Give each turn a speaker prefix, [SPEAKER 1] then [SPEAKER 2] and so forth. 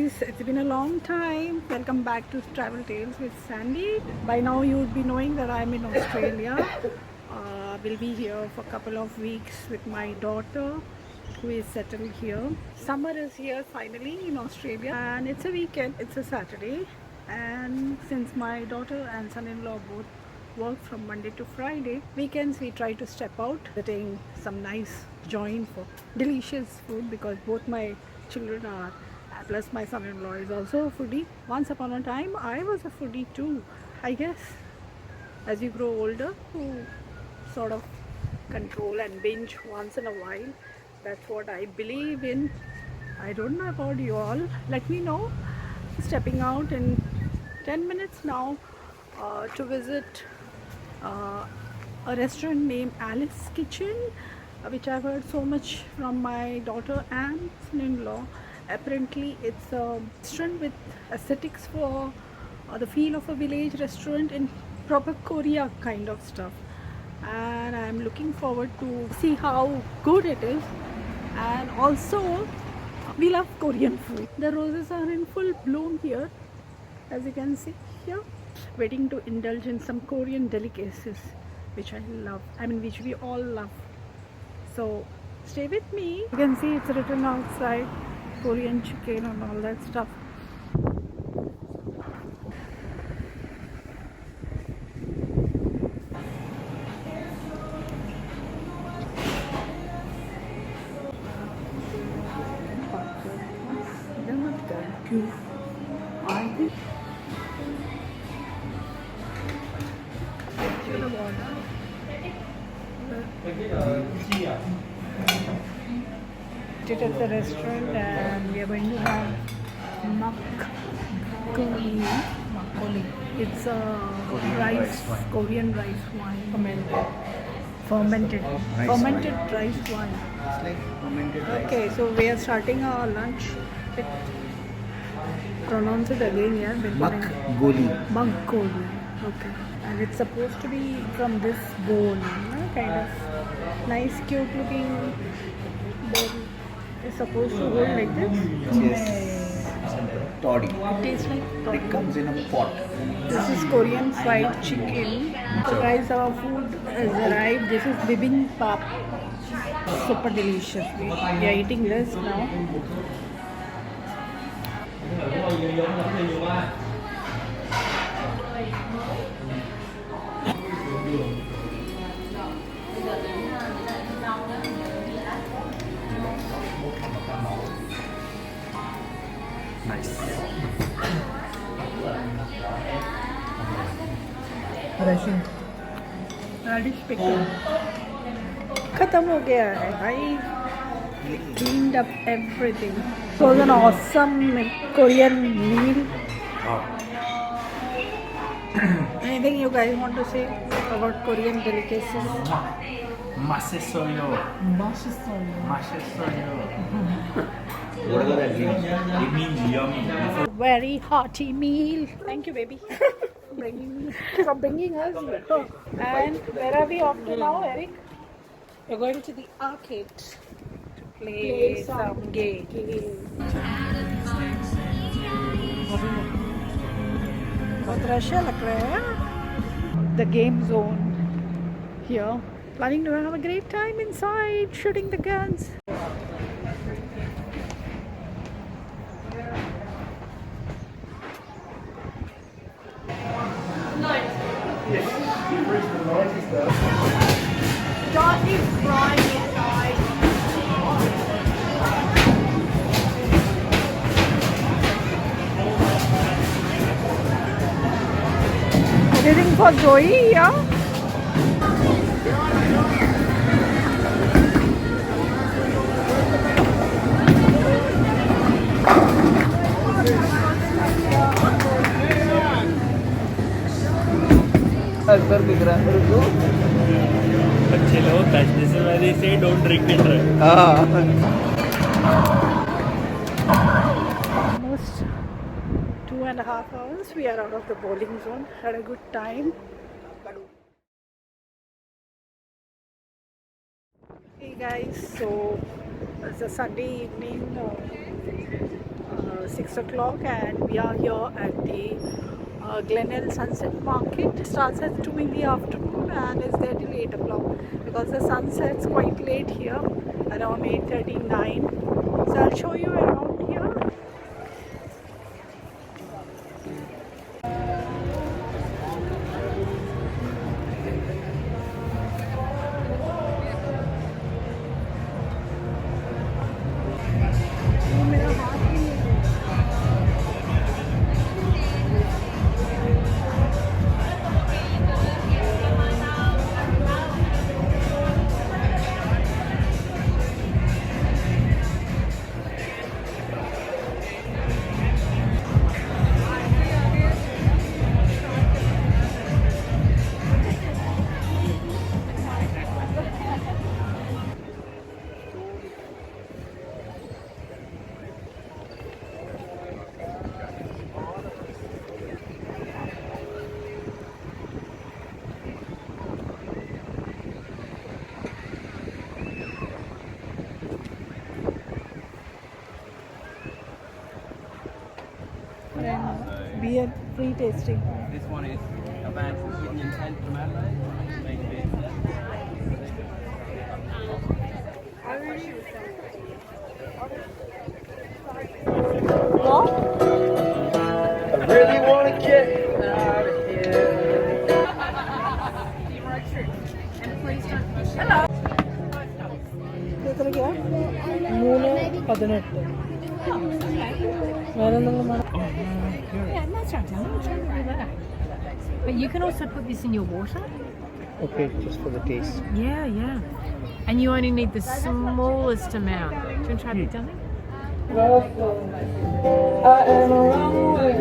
[SPEAKER 1] guys, it's been a long time. Welcome back to Travel Tales with Sandy. By now you would be knowing that I'm in Australia. We'll be here for a couple of weeks with my daughter who is settled here. Summer is here finally in Australia and it's a weekend, it's a Saturday, and since my daughter and son-in-law both work from Monday to Friday, weekends we try to step out, getting some nice joint for delicious food because both my children are, plus my son-in-law is also a foodie. Once upon a time I was a foodie too. I guess as you grow older you sort of control and binge once in a while. That's what I believe in. I don't know about you all. Let me know. Stepping out in 10 minutes now to visit a restaurant named Alice Kitchen, which I've heard so much from my daughter and son-in-law. Apparently it's a restaurant with aesthetics for the feel of a village restaurant in proper Korea kind of stuff, and I'm looking forward to see how good it is. And also we love Korean food. The roses are in full bloom here, as you can see here. Waiting to indulge in some Korean delicacies which I love, which we all love. So stay with me. You can see it's written outside Korean chicken and all that stuff. Thank you. I think it at the restaurant and we are going to have makgeolli. It's a Korean rice wine. Fermented rice wine.
[SPEAKER 2] It's like fermented rice.
[SPEAKER 1] Okay, so we are starting our lunch with, pronounce it again, yeah? Makgeolli. Okay. And it's supposed to be from this bowl, kind of nice, cute looking bowl. It's supposed to hold like this.
[SPEAKER 2] Yes. Toddy.
[SPEAKER 1] It tastes like toddy.
[SPEAKER 2] It comes in a pot.
[SPEAKER 1] This is Korean fried chicken. So guys, our food has arrived. This is bibimbap. Super delicious. We are eating this now.
[SPEAKER 2] Nice.
[SPEAKER 1] Radish pickle. खत्म हो गया है भाई. Cleaned up everything. It was an awesome Korean meal. Anything you guys want to say about Korean delicacies?
[SPEAKER 2] Masesoyo. What does that mean? It means yummy.
[SPEAKER 1] Very hearty meal. Thank you, baby, for bringing us here. And where are we off to now, Eric? We're going to the arcade to play some games. बहुत Russia लग रहा है. The game zone here. Planning to have a great time inside, shooting the guns. Darcy's crying inside. Anything for Joey, yeah?
[SPEAKER 2] अक्सर दिख रहा है मेरे को.
[SPEAKER 3] अच्छे लोग this is why they say don't drink and drive.
[SPEAKER 1] Almost 2.5 hours we are out of the bowling zone. Had a good time. Hey guys, so it's a Sunday evening. 6 o'clock, and we are here at the Glenelg Sunset Market. It starts at 2 in the afternoon and is there till 8 o'clock because the sun sets quite late here, around 8:39. So I'll show you around here. And beer free tasting.
[SPEAKER 3] This one is a bag hidden intent from Adelaide.
[SPEAKER 1] What?
[SPEAKER 3] I really want to get out of here.
[SPEAKER 1] എത്രയ്ക്കാ? 3.18. വേറെ എന്തെങ്കിലും വേണം?
[SPEAKER 4] Yeah, that's right. But you can also put this in your water.
[SPEAKER 3] Okay, just for the taste.
[SPEAKER 4] Yeah, yeah. And you only need the smallest amount. Do you want to try a bit, darling?
[SPEAKER 1] I am a runaway.